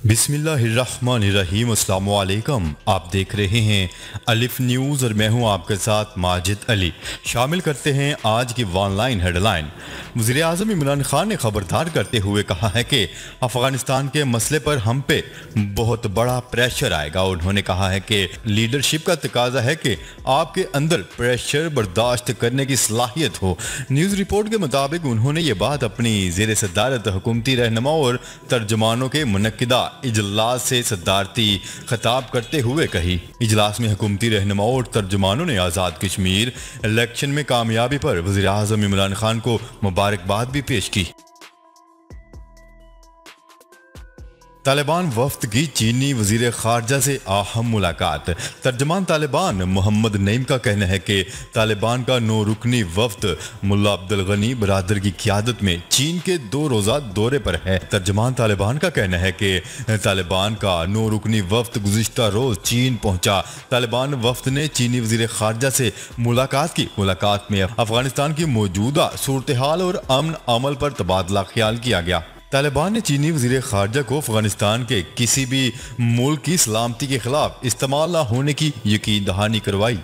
बिस्मिल्लाहिर्रहमानिर्रहीम। अस्सलाम वालेकुम। आप देख रहे हैं अलिफ न्यूज़ और मैं हूं आपके साथ माजिद अली। शामिल करते हैं आज की ऑनलाइन हेडलाइन। वज़ीर आज़म इमरान खान ने खबरदार करते हुए कहा है कि अफ़गानिस्तान के मसले पर हम पे बहुत बड़ा प्रेशर आएगा। उन्होंने कहा है कि लीडरशिप का तकाजा है कि आपके अंदर प्रेशर बर्दाश्त करने की सलाहियत हो। न्यूज़ रिपोर्ट के मुताबिक उन्होंने ये बात अपनी ज़ेर सदारत हुकूमती रहनुमाओं और तर्जमानों के मुनक्किदा इजलास से सदारती खिताब करते हुए कही। इजलास में हुकूमती रहनुमाओं और तर्जमानों ने आज़ाद कश्मीर इलेक्शन में कामयाबी पर वज़ीर आज़म इमरान खान को मुबारकबाद भी पेश की। तालिबान वफ्द की चीनी वजीर खारजा से अहम मुलाकात। तर्जमान तालिबान मोहम्मद नईम का कहना है कि तालिबान का 9 रुकनी वफ्द मुल्ला अब्दुल गनी बरादर की क़यादत में चीन के 2 रोज़ा दौरे पर है। तर्जमान तालिबान का कहना है कि तालिबान का 9 रुकनी वफ्द गुज़िश्ता रोज़ चीन पहुंचा। तालिबान वफ्द ने चीनी वजीर खारजा से मुलाकात की। मुलाकात में अफगानिस्तान की मौजूदा सूरत हाल और अमन अमल पर तबादला ख्याल किया गया। तालिबान ने चीनी वज़ीर खारजा को अफगानिस्तान के किसी भी मुल्क की सलामती के खिलाफ इस्तेमाल न होने की यकीन दहानी करवाई।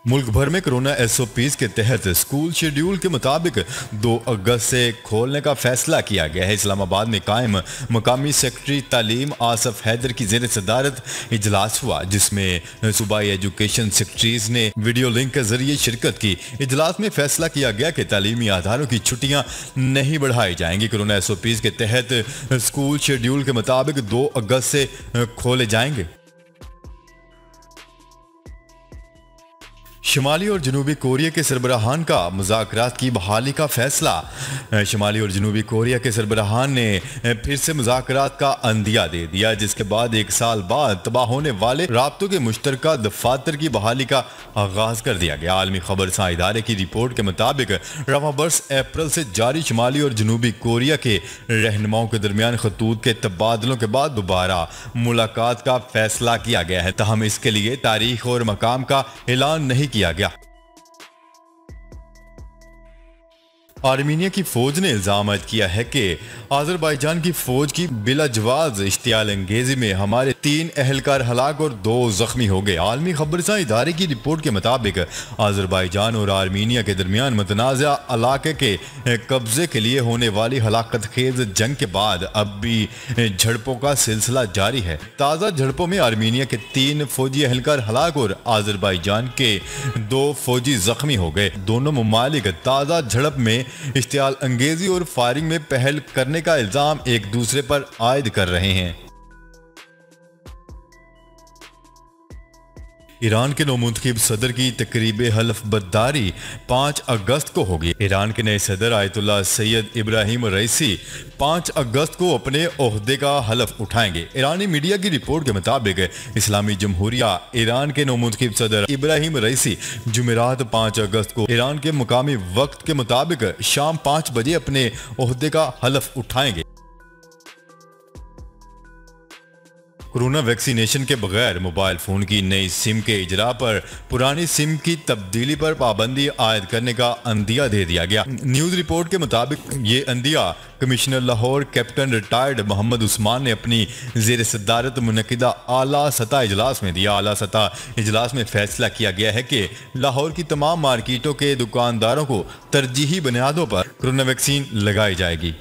मुल्क भर में कोरोना SOPs के तहत स्कूल शेड्यूल के मुताबिक 2 अगस्त से खोलने का फैसला किया गया है। इस्लामाबाद में कायम मकामी सेक्रेटरी तालीम आसफ हैदर की ज़ेर सदारत इजलास हुआ, जिसमें सूबाई एजुकेशन सेक्रेटरीज ने वीडियो लिंक के जरिए शिरकत की। इजलास में फैसला किया गया कि तालीमी आधारों की छुट्टियां नहीं बढ़ाई जाएंगी। कोरोना SOPs के तहत स्कूल शेड्यूल के मुताबिक 2 अगस्त से खोले जाएंगे। शुमाली और जनूबी कोरिया के सरबराहान का मुज़ाकरात की बहाली का फैसला। शुमाली और जनूबी कोरिया के सरबराहान ने फिर से मुज़ाकरात का अंदिया दे दिया, जिसके बाद 1 साल बाद तबाह होने वाले राब्तों के मुश्तरका दफातर की बहाली का आगाज कर दिया गया। आलमी खबरसां इदारे की रिपोर्ट के मुताबिक रवां बरस अप्रैल से जारी शुमाली और जनूबी कोरिया के रहनुमाओं के दरमियान खतूत के तबादलों के बाद दोबारा मुलाकात का फैसला किया गया है। तहम इसके लिए तारीख और मकाम का ऐलान नहीं किया गया। आर्मीनिया की फौज ने इल्जाम आयद किया है कि आज़रबाईजान की फौज की बिलाजवाज इश्तियाल अंगेजी में हमारे 3 अहलकार हलाक और 2 जख्मी हो गए। आलमी खबरसां इदारे की रिपोर्ट के मुताबिक आज़रबाईजान और आर्मीनिया के दरमियान मुतनाज़ा इलाके के कब्जे के लिए होने वाली हलाकत खेज जंग के बाद अब भी झड़पों का सिलसिला जारी है। ताज़ा झड़पों में आर्मीनिया के 3 फौजी अहलकार हलाक और आज़रबाईजान के 2 फौजी जख्मी हो गए। दोनों ममालिक ताज़ा झड़प में इश्तियाल अंगेजी और फायरिंग में पहल करने का इल्जाम एक दूसरे पर आयद कर रहे हैं। ईरान के नौमुंतखब सदर की तकरीब हल्फ बर्दारी 5 अगस्त को होगी। ईरान के नए सदर आयतुल्लाह सैयद इब्राहिम रईसी 5 अगस्त को अपने ओहदे का हल्फ उठाएंगे। ईरानी मीडिया की रिपोर्ट के मुताबिक इस्लामी जमहूरिया ईरान के नौमुंतखब सदर इब्राहिम रईसी जुमेरात 5 अगस्त को ईरान के मुकामी वक्त के मुताबिक शाम 5 बजे अपने ओहदे का हल्फ उठाएंगे। कोरोना वैक्सीनेशन के बगैर मोबाइल फ़ोन की नई सिम के इजरा पर पुरानी सिम की तब्दीली पर पाबंदी आयद करने का अंदिया दे दिया गया। न्यूज़ रिपोर्ट के मुताबिक ये अंदिया commissioner Lahore captain retired Mohammad Usman ने अपनी ज़ेर सदारत मुनक्किदा आला सतह इजलास में दिया। आला सतह इजलास में फैसला किया गया है कि लाहौर की तमाम मार्केटों के दुकानदारों को तरजीही बुनियादों पर कोरोना वैक्सीन लगाई जाएगी।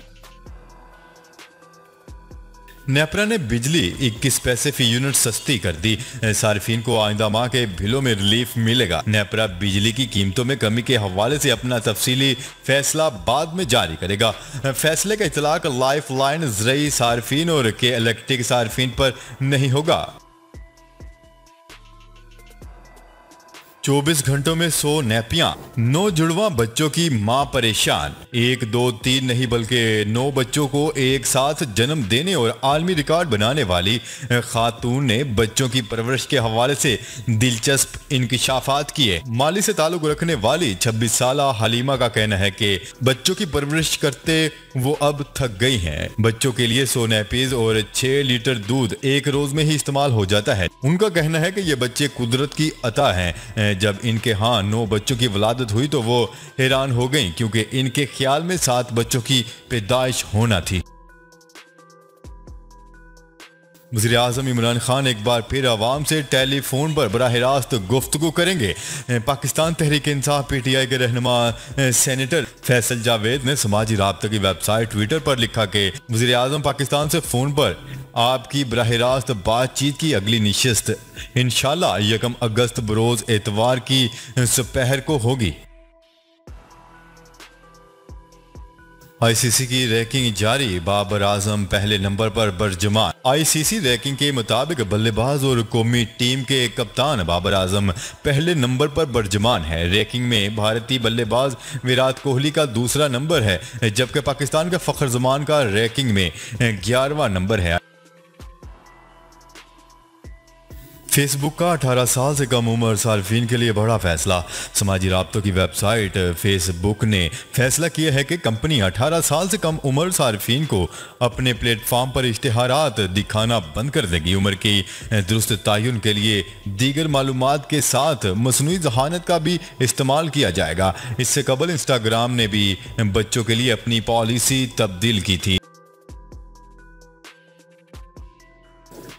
नेपरा ने बिजली 21 पैसे फी यूनिट सस्ती कर दी। सार्फिन को आइंदा माह के बिलों में रिलीफ मिलेगा। नेपरा बिजली की कीमतों में कमी के हवाले से अपना तफसीली फैसला बाद में जारी करेगा। फैसले का इतलाक लाइफ लाइन ज़रई सार्फिन और के इलेक्ट्रिक सार्फिन पर नहीं होगा। 24 घंटों में 100 नैपियां। 9 जुड़वा बच्चों की मां परेशान। 1, 2, 3 नहीं बल्कि 9 बच्चों को एक साथ जन्म देने और आलमी रिकॉर्ड बनाने वाली खातून ने बच्चों की परवरिश के हवाले से दिलचस्प इंकिशाफात किए। माली से ताल्लुक रखने वाली 26 साला हलीमा का कहना है कि बच्चों की परवरिश करते वो अब थक गई हैं। बच्चों के लिए 100 नैपीज और 6 लीटर दूध एक रोज में ही इस्तेमाल हो जाता है। उनका कहना है कि ये बच्चे कुदरत की अता हैं जब इनके यहाँ 9 बच्चों की वलादत हुई तो वो हैरान हो गईं क्योंकि इनके ख्याल में 7 बच्चों की पैदाइश होना थी। वज़ीर आज़म इमरान खान एक बार फिर आवाम से टेलीफोन पर बराह रास्त गुफ्तगू करेंगे। पाकिस्तान तहरीक इंसाफ PTI के रहनुमा सेनेटर फैसल जावेद ने समाजी राब्ता की वेबसाइट ट्विटर पर लिखा कि वज़ीर आज़म पाकिस्तान से फ़ोन पर आपकी बराह रास्त बातचीत की अगली नशिस्त इंशाअल्लाह 1 अगस्त बरोज़ एतवार की सुपहर को होगी। ICC की रैंकिंग जारी, बाबर आजम पहले नंबर पर बरजमान। ICC रैंकिंग के मुताबिक बल्लेबाज और कौमी टीम के कप्तान बाबर आजम पहले नंबर पर बरजमान है। रैंकिंग में भारतीय बल्लेबाज विराट कोहली का दूसरा नंबर है, जबकि पाकिस्तान का फखर जमान का रैंकिंग में 11वां नंबर है। फेसबुक का 18 साल से कम उम्र सार्फिन के लिए बड़ा फैसला। समाजी राब्तों की वेबसाइट फेसबुक ने फैसला किया है कि कंपनी 18 साल से कम उम्र सार्फिन को अपने प्लेटफॉर्म पर इश्तिहारात दिखाना बंद कर देगी। उम्र की दुरुस्त तयन के लिए दीगर मालूमात के साथ मसनूई जहानत का भी इस्तेमाल किया जाएगा। इससे कबल इंस्टाग्राम ने भी बच्चों के लिए अपनी पॉलिसी तब्दील की थी।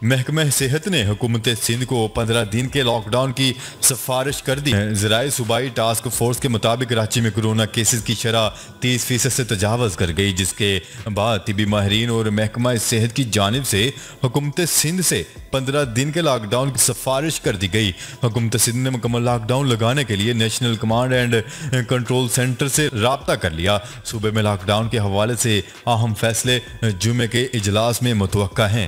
महकमा सेहत ने हुकूमत सिंध को 15 दिन के लॉकडाउन की सिफारिश कर दी। ज़राए सूबाई टास्क फोर्स के मुताबिक कराची में कोरोना केसेस की शरह 30% से तजावज़ कर गई, जिसके बाद तिबी माहिरीन और महकमा सेहत की जानिब से हुकूमत सिंध से 15 दिन के लॉकडाउन की सिफारिश कर दी गई। हुकूमत सिंध ने मुकम्मल लॉकडाउन लगाने के लिए national command and control centre से राब्ता कर लिया। सूबे में लॉकडाउन के हवाले से अहम फैसले जुमे के इजलास में मुतवक्का हैं।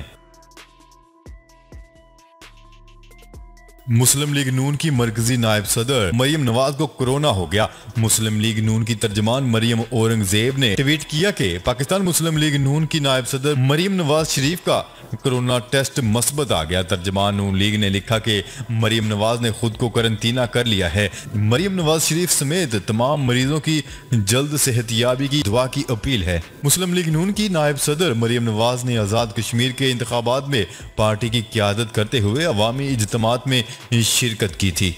मुस्लिम लीग नून की मरकजी नायब सदर मरियम नवाज को कोरोना हो गया। मुस्लिम लीग नून की तर्जमान मरियम औरंगजेब ने ट्वीट किया कि पाकिस्तान मुस्लिम लीग नून की नायब सदर मरियम नवाज शरीफ का कोरोना टेस्ट मस्बत आ गया। तर्जमान नून लीग ने लिखा कि मरियम नवाज ने खुद को करंतना कर लिया है। मरियम नवाज शरीफ समेत तमाम मरीजों की जल्द सेहतयाबी की दुआ की अपील है। मुस्लिम लीग नून की नायब सदर मरियम नवाज ने आज़ाद कश्मीर के इंतखाबात में पार्टी की क़यादत करते हुए अवामी इज्तिमात में शिरकत की थी।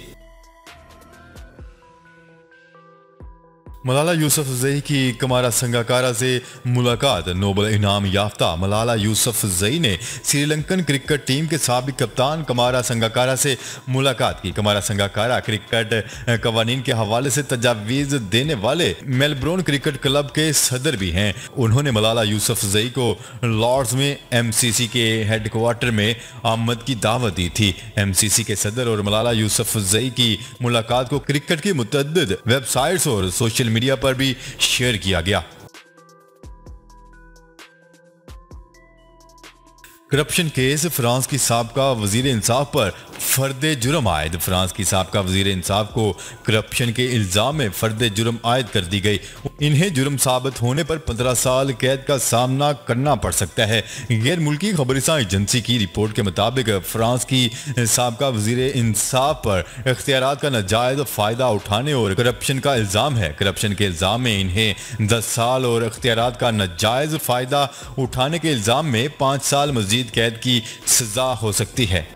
मलाला यूसुफजई की कमारा संगाकारा से मुलाकात। नोबल इनाम याफ्ता मलाला यूसुफजई ने श्रीलंकन क्रिकेट टीम के साबिक कप्तान कमारा संगाकारा से मुलाकात की। कमारा संगाकारा क्रिकेट कवानीन के हवाले से तजावीज़ देने वाले मेलबोर्न क्रिकेट क्लब के सदर भी हैं। उन्होंने मलाला यूसुफजई को लॉर्ड्स में MCC के हेडक्वार्टर में आमद की दावत दी थी। MCC के सदर और मलाला यूसुफजई की मुलाकात को क्रिकेट की मुतअद्दिद वेबसाइट्स और सोशल मीडिया पर भी शेयर किया गया। करप्शन केस, फ्रांस की साबका वजीर इंसाफ पर फर्द जुर्म आयद। फ्रांस की साबका वजीर इंसाफ को करप्शन के इल्जाम में फर्द जुर्म आयद कर दी गई। इन्हें जुर्म साबित होने पर 15 साल कैद का सामना करना पड़ सकता है। गैर मुल्की खबरसां एजेंसी की रिपोर्ट के मुताबिक फ्रांस की साबका वजीर इंसाफ पर इख्तियारात का नाजायज फ़ायदा उठाने और करप्शन का इल्ज़ाम है। करप्शन के इल्ज़ाम में इन्हें 10 साल और इख्तियारात का नाजायज फ़ायदा उठाने के इल्ज़ाम में 5 साल मजीद कैद की सजा हो सकती है।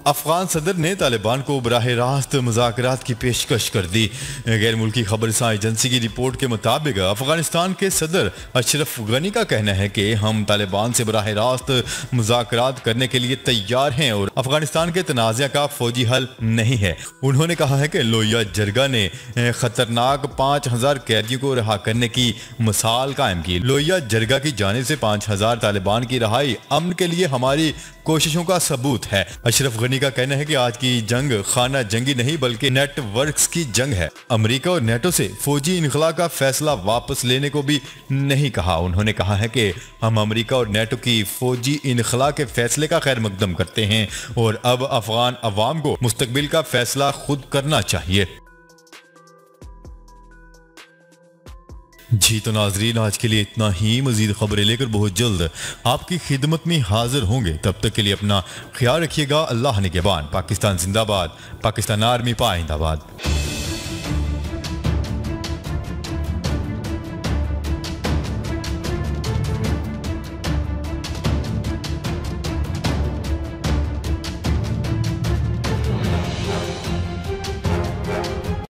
अफगान सदर ने तालिबान को बराह रास्त मुज़ाकरात की पेशकश कर दी। गैर मुल्की खबरसां एजेंसी की रिपोर्ट के मुताबिक अफगानिस्तान के सदर अशरफ गनी का कहना है कि हम तालिबान से बराह रास्त मुज़ाकरात करने के लिए तैयार हैं और अफगानिस्तान के तनाज़ा का फौजी हल नहीं है। उन्होंने कहा है कि लोहिया जरगा ने खतरनाक 5000 कैदियों को रिहा करने की मिसाल कायम की। लोहिया जरगा की जानिब से 5000 तालिबान की रहाई अमन के लिए हमारी कोशिशों का सबूत है। अशरफ गनी का कहना है कि आज की जंग खाना जंगी नहीं बल्कि नेटवर्क्स की जंग है। अमेरिका और नेटो से फौजी इनखला का फैसला वापस लेने को भी नहीं कहा। उन्होंने कहा है कि हम अमेरिका और नेटो की फौजी इनखला के फैसले का खैर मकदम करते हैं और अब अफगान अवाम को मुस्तकबिल का फैसला खुद करना चाहिए। जी तो नाजरीन, आज के लिए इतना ही। मजीद खबरें लेकर बहुत जल्द आपकी खिदमत में हाजिर होंगे। तब तक के लिए अपना ख्याल रखिएगा। अल्लाह निगहबान। पाकिस्तान जिंदाबाद। पाकिस्तान आर्मी पाइंदाबाद।